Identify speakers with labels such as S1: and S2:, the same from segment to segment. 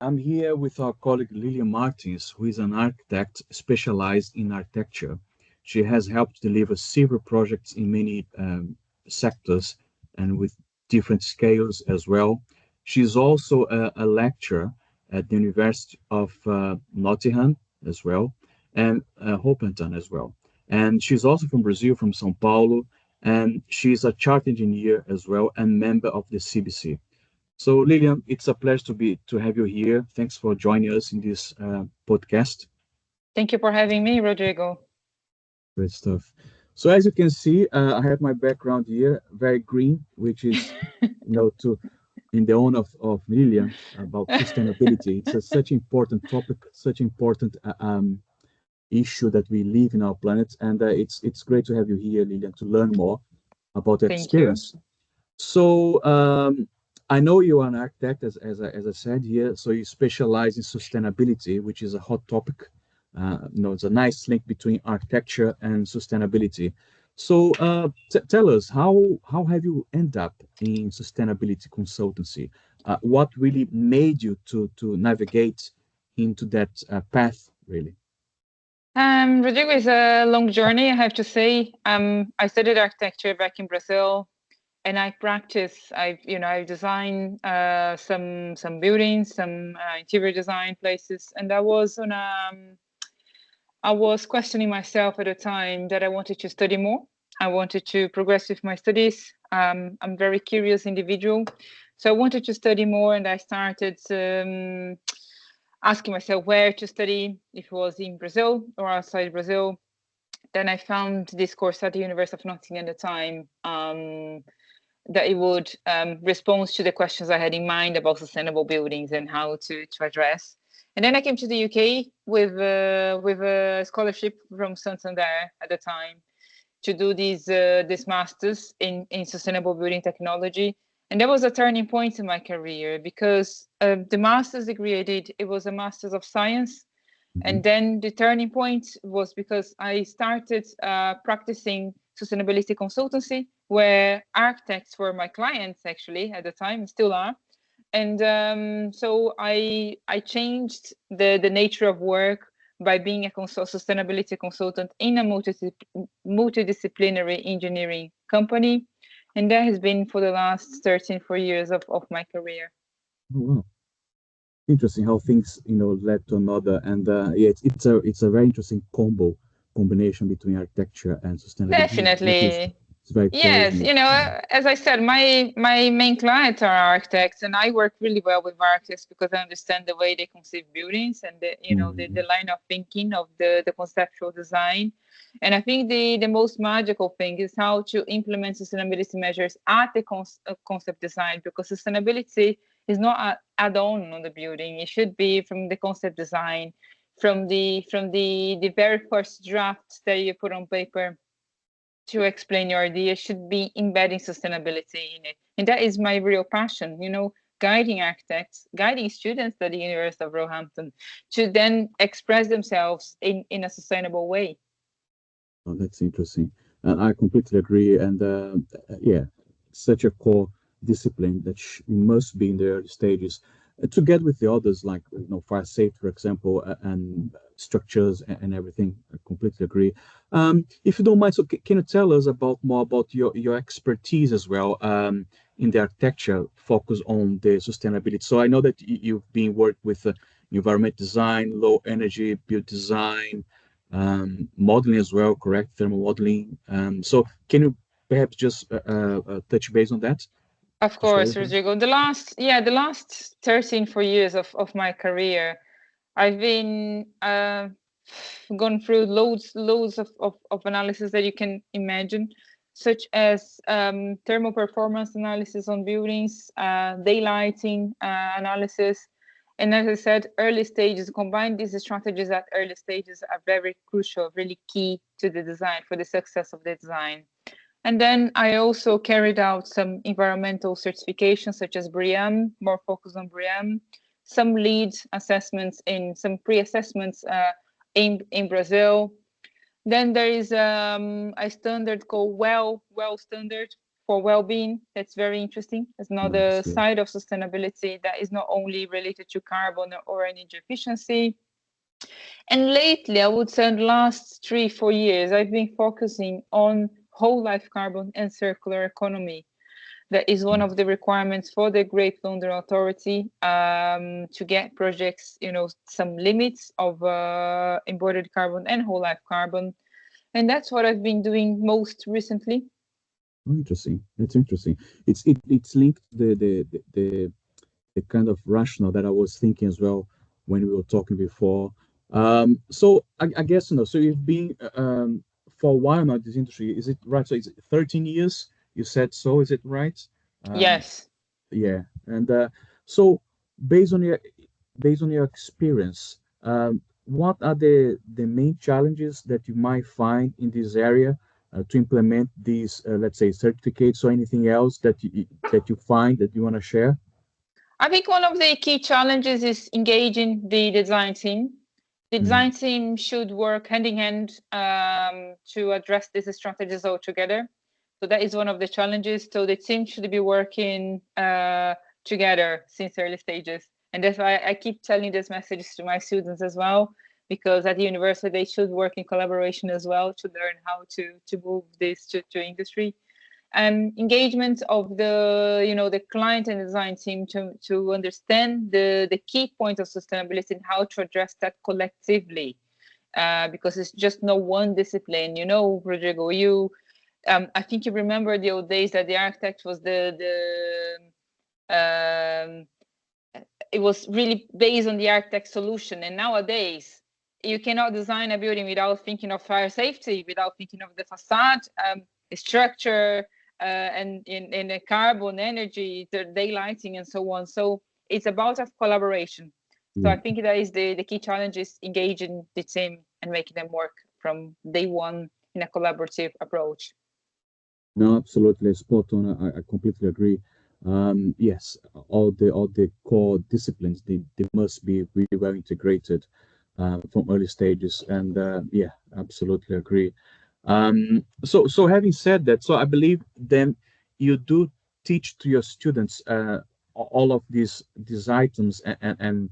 S1: I'm here with our colleague Lilian Martins, who is an architect specialized in architecture. She has helped deliver several projects in many sectors and with different scales as well. She's also a lecturer at the University of Nottingham as well, and Roehampton as well. And she's also from Brazil, from São Paulo, and she's a chartered engineer as well and member of the CBC. So, Lilian, it's a pleasure to have you here. Thanks for joining us in this podcast.
S2: Thank you for having me, Rodrigo.
S1: Great stuff. So, as you can see, I have my background here, very green, which is, to in the own of Lilian about sustainability. It's such important topic, such important issue that we live in our planet, and it's great to have you here, Lilian, to learn more about that
S2: Thank you.
S1: experience. So I know you are an architect, as I said here. So you specialize in sustainability, which is a hot topic. It's a nice link between architecture and sustainability. So tell us, how have you end up in sustainability consultancy? What really made you to navigate into that path, really?
S2: Rodrigo, is a long journey, I have to say. I studied architecture back in Brazil, and I practice. I've designed some buildings, some interior design places, and I was questioning myself at the time that I wanted to study more. I wanted to progress with my studies. I'm a very curious individual, so I wanted to study more, and I started asking myself where to study, if it was in Brazil or outside Brazil. Then I found this course at the University of Nottingham at the time, that it would respond to the questions I had in mind about sustainable buildings and how to address. And then I came to the UK with a scholarship from Santander at the time to do this master's in sustainable building technology. And that was a turning point in my career because the master's degree I did, it was a master's of science.
S1: Mhm.
S2: And then the turning point was because I started practicing sustainability consultancy, where architects were my clients actually at the time, still are. And so I changed the nature of work by being a sustainability consultant in a multidisciplinary engineering company. And that has been for the last 4 years of my career.
S1: Oh, wow. Interesting how things led to another, and yeah, it's a very interesting combination between architecture and sustainability, which is
S2: Definitely.
S1: it's very core,
S2: Yes,
S1: isn't it?
S2: as I said, my main clients are architects, and I work really well with architects because I understand the way they conceive buildings and the
S1: Mhm.
S2: line of thinking of the conceptual design. And I think the most magical thing is how to implement sustainability measures at the concept design, because sustainability is not an add-on on the building. It should be from the concept design, from the very first draft that you put on paper to explain your idea should be embedding sustainability in it. And that is my real passion, guiding architects, guiding students at the University of Roehampton to then express themselves in a sustainable way.
S1: Oh, that's interesting, and I completely agree. And yeah, such a core discipline that must be in the early stages, together with the others like fire safety, for example, and structures and everything. I completely agree. If you don't mind, so can you tell us about more about your expertise as well, in the architecture focus on the sustainability? So I know that you've been worked with environment design, low energy build design, modeling as well, correct? Thermal modeling. So can you perhaps just touch base on that
S2: Of
S1: to share
S2: course,
S1: with us?
S2: Rodrigo. The last 4 years of my career, I've been gone through loads of analysis that you can imagine, such as thermal performance analysis on buildings, daylighting analysis. And as I said, early stages, combine these strategies at early stages are very crucial, really key to the design, for the success of the design. And then I also carried out some environmental certifications such as BREEAM, more focused on BREEAM, some lead assessments in some pre-assessments in Brazil. Then there is a standard called well standard, for well-being. That's very interesting. It's another
S1: Nice. Yeah.
S2: side of sustainability that is not only related to carbon or energy efficiency. And lately, I would say in the last 3-4 years, I've been focusing on whole life carbon and circular economy. That is one of the requirements for the Great London Authority, to get projects, some limits of embodied carbon and whole life carbon. And that's what I've been doing most recently.
S1: Oh, interesting. It's interesting. It's linked to the kind of rationale that I was thinking as well when we were talking before. So I guess so you've been for a while now in this industry. Is it right? So it's 13 years. You said so. Is it right? Um,
S2: Yes.
S1: yeah. And so based on your based on your experience, what are the main challenges that you might find in this area to implement these, let's say, certificates or anything else that you find that you want to share?
S2: I think one of the key challenges is engaging the design team. The
S1: Mm,
S2: design team should work hand in hand to address these strategies all together. So that is one of the challenges. So the team should be working together since early stages. And that's why I keep telling this message to my students as well, because at the university, they should work in collaboration as well to learn how to move this to industry. Engagement of the client and design team to understand the key points of sustainability and how to address that collectively, because it's just no one discipline. Rodrigo, I think you remember the old days that the architect was um, it was really based on the architect solution, and nowadays you cannot design a building without thinking of fire safety, without thinking of the facade, structure, and in the carbon, energy, the daylighting, and so on. So it's about a collaboration. So I
S1: yeah.
S2: think that is the key challenge, is engaging the team and making them work from day one in a collaborative approach.
S1: No, absolutely spot on. I completely agree. Yes, all the core disciplines they must be really well integrated from early stages, and yeah, absolutely agree. So having said that, so I believe then you do teach to your students all of these items and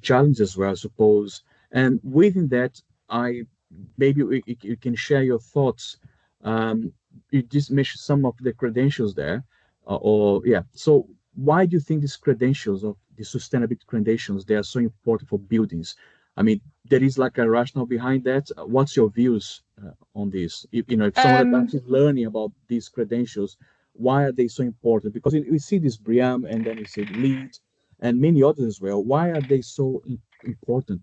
S1: challenges were, I suppose. And within that, I maybe you can share your thoughts. You just mentioned some of the credentials there, or yeah. So why do you think these credentials of the sustainability credentials they are so important for buildings? I mean, there is like a rationale behind that. What's your views on this? If someone is
S2: Um,
S1: actually learning about these credentials, why are they so important? Because we see this BREEAM and then we see LEED and many others as well. Why are they so important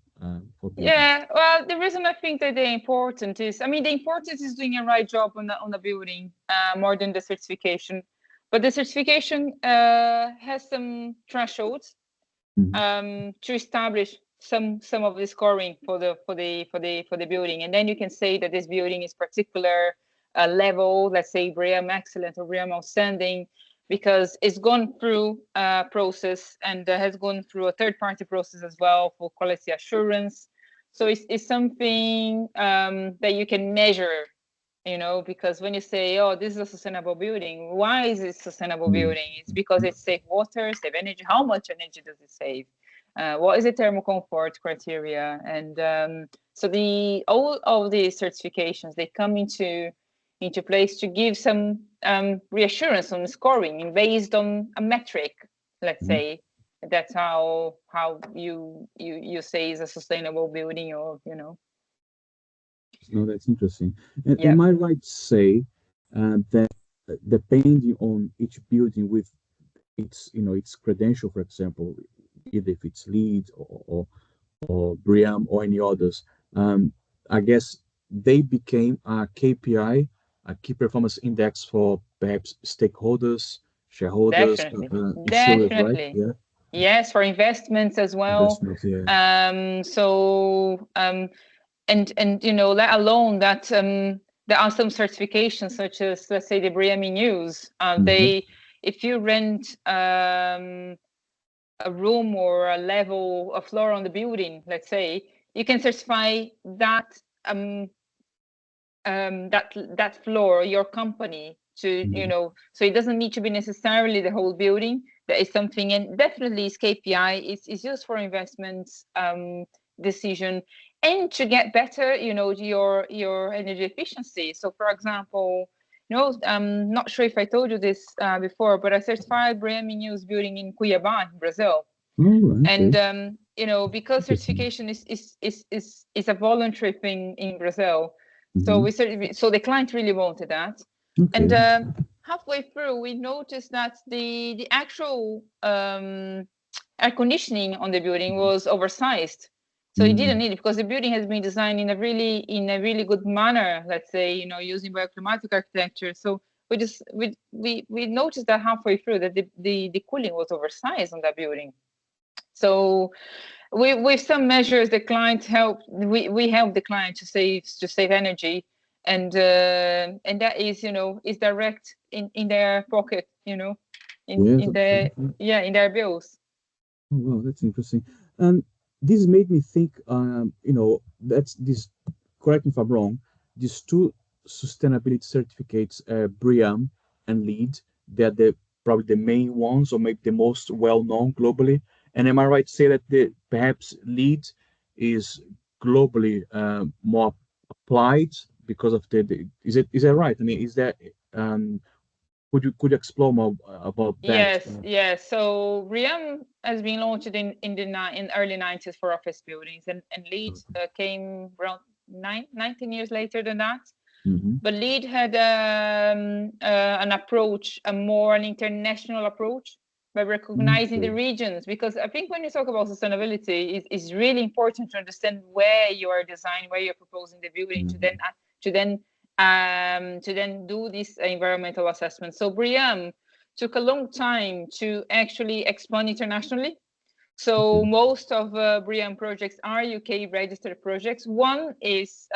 S1: for building?
S2: Yeah, well, the reason I think that they're important is, I mean, the importance is doing a right job on the building, more than the certification. But the certification has some thresholds
S1: Mhm.
S2: to establish some of the scoring for the building, and then you can say that this building is particular level, let's say BREEAM excellent or BREEAM outstanding, because it's gone through a process and has gone through a third-party process as well for quality assurance. So it's something that you can measure, because when you say, oh, this is a sustainable building, why is it sustainable
S1: Mm.
S2: building? It's because it saves water, save energy. How much energy does it save? What is the thermal comfort criteria? And so all of these certifications, they come into place to give some reassurance on scoring based on a metric, let's
S1: Mhm.
S2: say. That's how you say is a sustainable building, or.
S1: No, that's interesting. And
S2: Yeah,
S1: am I right to say that depending on each building with its credential, for example, either if it's LEED or BREEAM or any others, um, I guess they became a KPI, a key performance index for perhaps stakeholders, shareholders,
S2: definitely,
S1: insurers, right?
S2: definitely.
S1: Yeah,
S2: Yes, for investments as well.
S1: investments. Yeah.
S2: So and let alone that there are some certifications such as, let's say, the BREEAM in use.
S1: Hmm.
S2: They If you rent a room or a floor on the building, let's say, you can certify that that floor, your company, to, so it doesn't need to be necessarily the whole building. That is something, and definitely is KPI, is used for investments decision, and to get better, your energy efficiency. So for example, I'm not sure if I told you this before, but I certified BREEAM in use building in Cuiabá, in Brazil.
S1: Oh, okay.
S2: And because certification is a voluntary thing in Brazil, so so the client really wanted that.
S1: Okay.
S2: And halfway through, we noticed that the actual air conditioning on the building was oversized. So it didn't need it, because the building has been designed in a really good manner, let's say, using bioclimatic architecture. So we noticed that halfway through that the cooling was oversized on that building. So with some measures, the client we help the client to save energy, and that is is direct in their pocket, in their in their bills.
S1: Oh, wow, that's interesting. And this made me think, that's this, correct me if I'm wrong, these two sustainability certificates, BREEAM and LEED, they're probably the main ones, or maybe the most well-known globally. And am I right to say that perhaps LEED is globally more applied because of is that right? I mean, is that could you explore more about that?
S2: Yes. So BREEAM has been launched in early 90s for office buildings, and LEED came around 19 years later than that. But LEED had an approach, an international approach, by recognizing the regions, because I think when you talk about sustainability, it's really important to understand where you are designing, where you're proposing the building, to then do this environmental assessment. So BREEAM took a long time to actually expand internationally. So most of BREEAM projects are UK registered projects. One is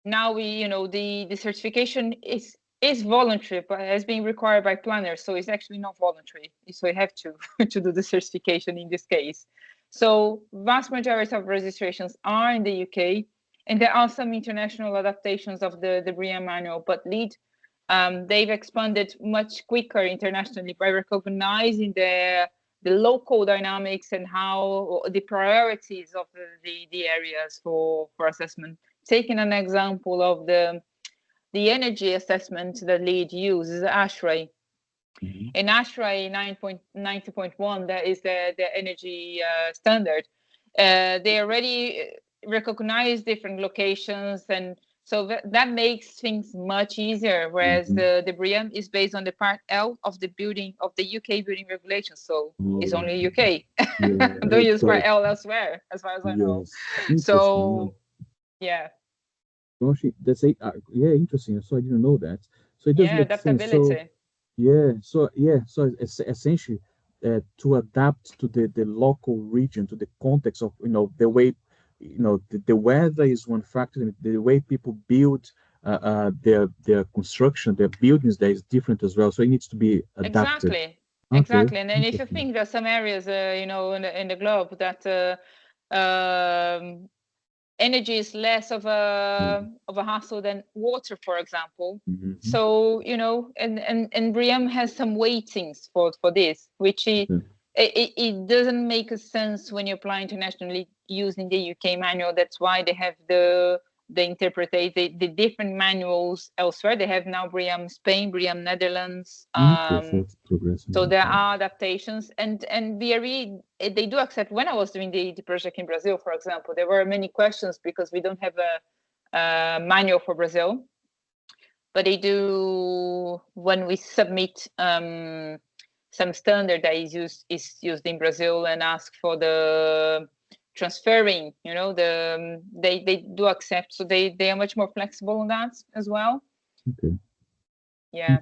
S2: now the certification is voluntary, but has been required by planners, so it's actually not voluntary. So you have to to do the certification in this case. So vast majority of registrations are in the UK, and there are some international adaptations of the BREEAM manual, but LEED, they've expanded much quicker internationally by recognizing the local dynamics and how the priorities of the areas for assessment. Taking an example of the energy assessment that LEED uses, ASHRAE. In ASHRAE 90.1, that is the energy standard. They already recognize different locations, and so that makes things much easier. Whereas the BREEAM is based on the Part L of the UK building regulations, so it's only UK. Don't use Part L elsewhere, as far as I know. So yeah.
S1: Gosh, that's interesting. So I didn't know that. So it does make sense. So it's essentially to adapt to the local region, to the context of the way the weather is one factor, and the way people build their construction, their buildings there is different as well. So it needs to be adapted.
S2: Exactly. And then if you think that some areas, in the globe that energy is less of a hassle than water, for example. So and BREEAM has some weightings for this, which it doesn't make a sense when you apply internationally using the UK manual. That's why they have the different manuals elsewhere. They have now BREEAM Spain, BREEAM Netherlands. So there are adaptations, and BRE, they do accept. When I was doing the project in Brazil, for example, there were many questions because we don't have a manual for Brazil, but they do when we submit some standard that is used in Brazil and ask for the transferring, they do accept. So they are much more flexible on that as well. Yeah.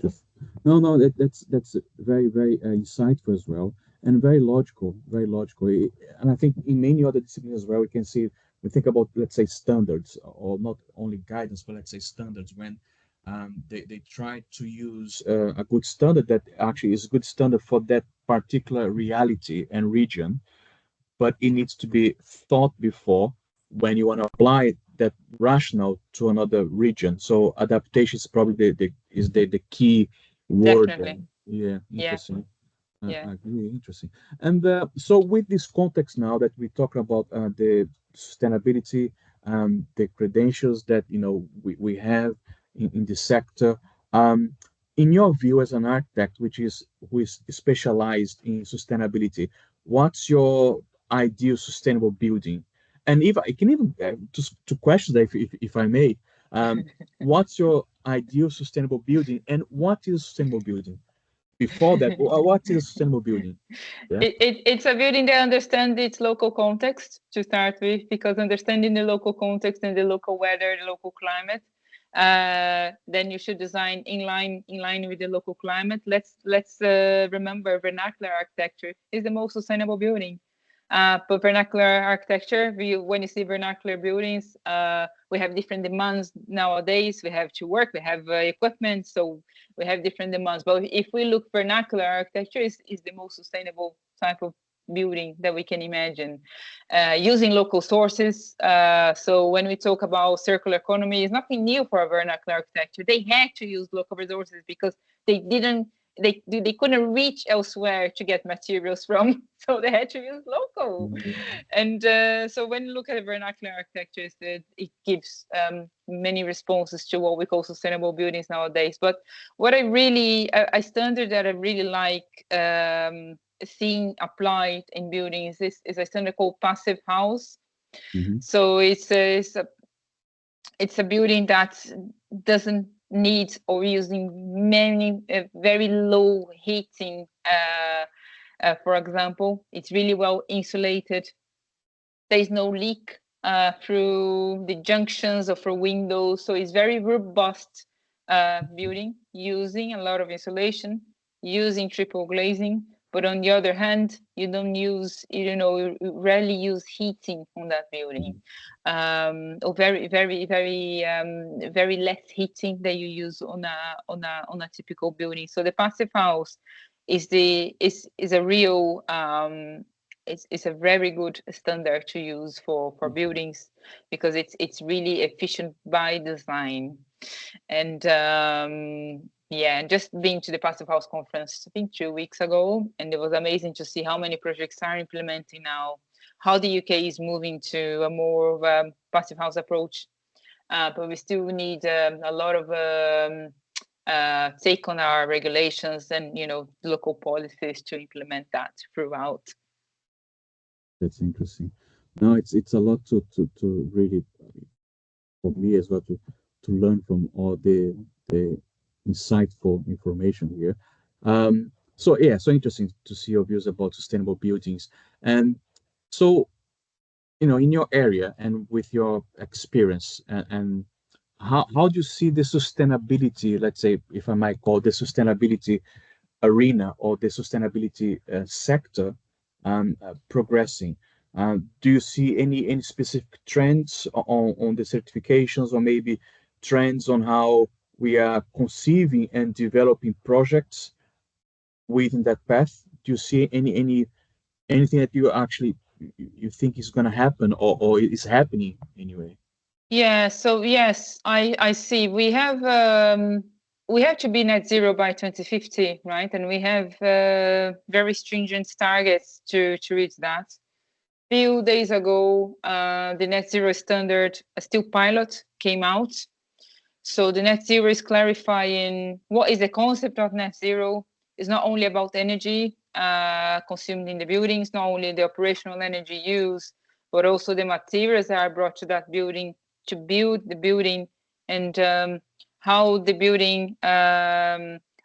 S1: No, that's very, very insightful as well, and very logical, and I think in many other disciplines as well, we can see, we think about, let's say, standards, or not only guidance, but let's say standards, when they try to use a good standard that actually is a good standard for that particular reality and region, but it needs to be thought before when you want to apply that rationale to another region. So adaptation is probably the key word there.
S2: Definitely.
S1: Yeah,
S2: Yeah.
S1: interesting.
S2: Yeah.
S1: I agree. Interesting. And so, with this context now that we talk about the sustainability, the credentials that we have in the sector, um, in your view as an architect, who is specialized in sustainability, what's your ideal sustainable building? And if I can even just two questions, if I may, what's your ideal sustainable building, and what is a sustainable building? Before that, what is a sustainable building? Yeah.
S2: It's a building that understands its local context to start with, because understanding the local context and the local weather, the local climate, then you should design in line with the local climate. Let's remember, vernacular architecture is the most sustainable building. But vernacular architecture, when you see vernacular buildings, we have different demands nowadays. We have to work, we have equipment, so we have different demands. But if we look, vernacular architecture is the most sustainable type of building that we can imagine, using local sources. So when we talk about circular economy, it's nothing new for a vernacular architecture. They had to use local resources because they didn't they couldn't reach elsewhere to get materials from, so they had to use local.
S1: Mhm.
S2: And so when you look at vernacular architecture, it gives many responses to what we call sustainable buildings nowadays. But what I really a standard that I really like seeing applied in buildings is a standard called passive house.
S1: Mhm.
S2: So it's a building that doesn't need or using many very low heating. For example, it's really well insulated. There is no leak through the junctions or through windows, so it's very robust building, using a lot of insulation, using triple glazing. But on the other hand, you don't use, you rarely use heating on that building, or very less heating that you use on a typical building. So the passive house is a real it's a very good standard to use for buildings, because it's really efficient by design. And yeah, just been to the passive house conference, I think 2 weeks ago, and it was amazing to see how many projects are implementing now, how the UK is moving to a more of a passive house approach. But we still need a lot of take on our regulations and local policies to implement that throughout.
S1: That's interesting. No, it's a lot to really, for me as well, to learn from all the insightful information here. So yeah, so interesting to see your views about sustainable buildings. And so, in your area and with your experience, and how do you see the sustainability, let's say, if I might call the sustainability arena or the sustainability sector progressing? Do you see any specific trends on the certifications, or maybe trends on how we are conceiving and developing projects within that path? Do you see anything that you think is going to happen, or is happening anyway?
S2: Yeah, so yes, I see. We have to be net zero by 2050, right? And we have very stringent targets to reach that. Few days ago, the net zero standard, a still pilot, came out. So the net zero is clarifying what is the concept of net zero. It's not only about energy consumed in the buildings, not only the operational energy used, but also the materials that are brought to that building to build the building, and how the building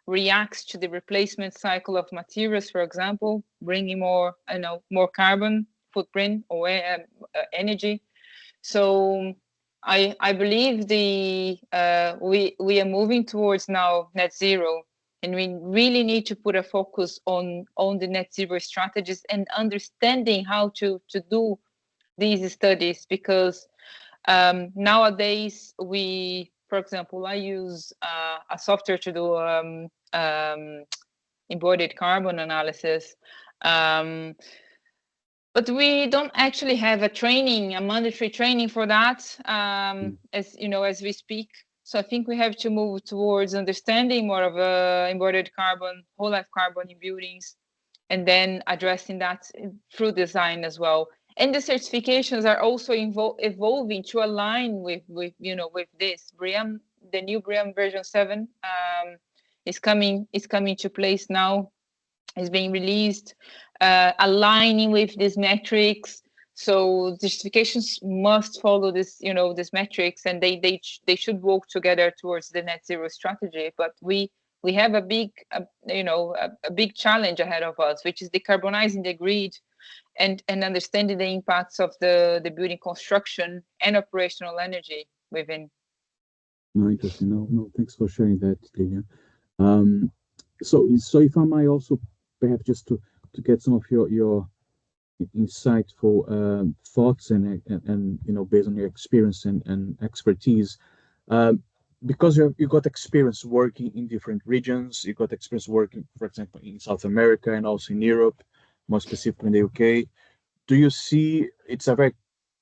S2: reacts to the replacement cycle of materials, for example, bringing more carbon footprint or energy. So I believe we are moving towards now net zero, and we really need to put a focus on the net zero strategies and understanding how to do these studies, because nowadays for example, I use a software to do embodied carbon analysis. Um, But we don't actually have a training, a mandatory training for that,
S1: Mm.
S2: as you know, as we speak. So I think we have to move towards understanding more of embodied carbon, whole life carbon in buildings, and then addressing that through design as well. And the certifications are also evolving to align with you know with this BREEAM. The new BREEAM version 7 is coming to place now, is being released, aligning with these metrics. So justifications must follow this, you know, these metrics, and they should work together towards the net zero strategy. But we have a big, a big challenge ahead of us, which is decarbonizing the grid and understanding the impacts of the building construction and operational energy within.
S1: No, interesting. No, thanks for sharing that, Lilian. Um, so if I might also perhaps just to get some of your insightful thoughts and you know based on your experience and expertise, um, because you got experience working in different regions, you got experience working, for example, in South America and also in Europe, more specifically in the UK. Do you see? It's a very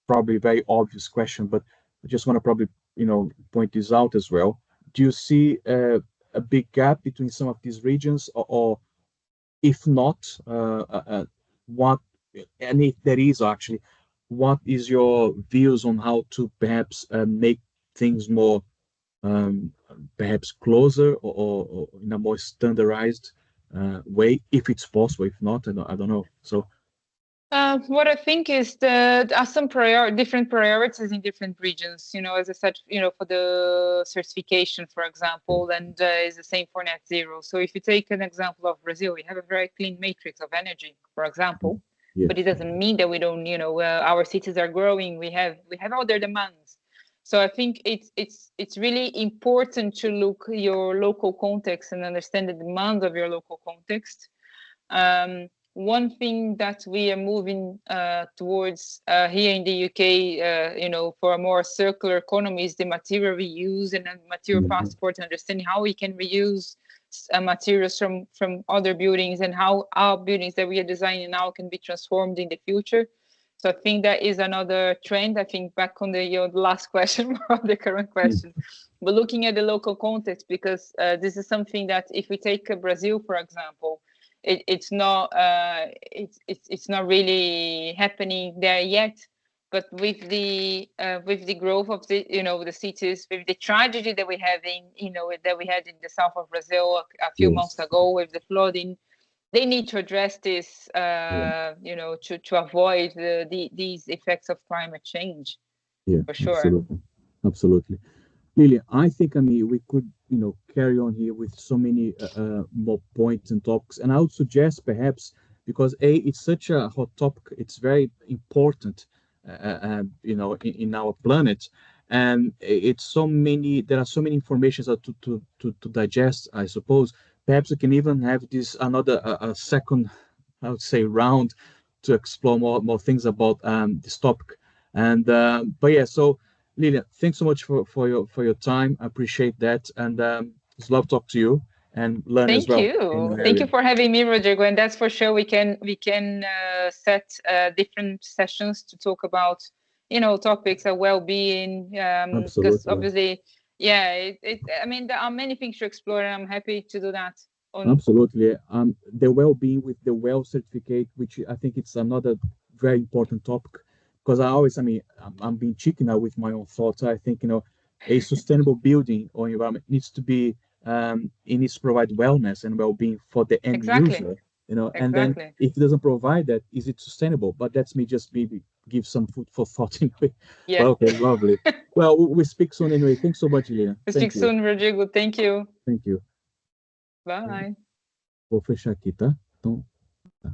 S1: probably very obvious question, but I just want to probably point this out as well. Do you see a big gap between some of these regions, or if not, what, and if there is actually, what is your views on how to perhaps make things more um, perhaps closer or in a more standardized way, if it's possible. If not, I don't know. So
S2: What I think is that there are some different priorities in different regions. You know, as I said, you know, for the certification, for example, and is the same for net zero. So if you take an example of Brazil, we have a very clean matrix of energy, for example, but it
S1: yes,
S2: doesn't mean that we don't. You know, our cities are growing. We have other demands. So I think it's really important to look your local context and understand the demands of your local context. One thing that we are moving towards here in the UK, for a more circular economy is the material reuse and material
S1: yeah,
S2: passport, and understanding how we can reuse materials from other buildings, and how our buildings that we are designing now can be transformed in the future. So I think that is another trend. I think back on your last question, more on the current
S1: mm,
S2: question, but looking at the local context, because this is something that if we take Brazil, for example, it's not really happening there yet. But with the growth of the cities, with the tragedy that we have that we had in the south of Brazil a few months
S1: yes,
S2: ago with the flooding, they need to address this,
S1: yeah,
S2: to avoid these effects of climate change,
S1: yeah,
S2: for sure.
S1: absolutely, absolutely. Lily, I think, I mean, we could, carry on here with so many more points and topics. And I would suggest perhaps, because it's such a hot topic, it's very important, in our planet. And it's so many, there are so many informations to digest, I suppose. Perhaps we can even have this another, a second, I would say, round to explore more things about this topic. And, but yeah, so, Lilian, thanks so much for your time. I appreciate that, and it's love talk to you and learn as
S2: Thank
S1: well in
S2: you.
S1: your
S2: Thank you
S1: area.
S2: for having me, Rodrigo. And that's for sure. We can set different sessions to talk about, topics of well-being. Because
S1: Absolutely,
S2: obviously, yeah, I mean, there are many things to explore, and I'm happy to do that. On
S1: absolutely. The well-being with the well certificate, which I think it's another very important topic, because I mean, I'm being cheeky now with my own thoughts. I think a sustainable building or environment needs to be it needs to provide wellness and well-being for the end
S2: exactly,
S1: user. And then
S2: exactly.
S1: if it doesn't provide that, is it sustainable? But that's me just maybe give some food for thought anyway. But
S2: Yeah.
S1: okay, lovely. Well, we speak soon anyway. Thanks so much, Elena.
S2: We speak
S1: Thank you.
S2: soon, Rodrigo. Thank you.
S1: Thank you.
S2: Bye.
S1: Vou fechar aqui, tá? Então, tá.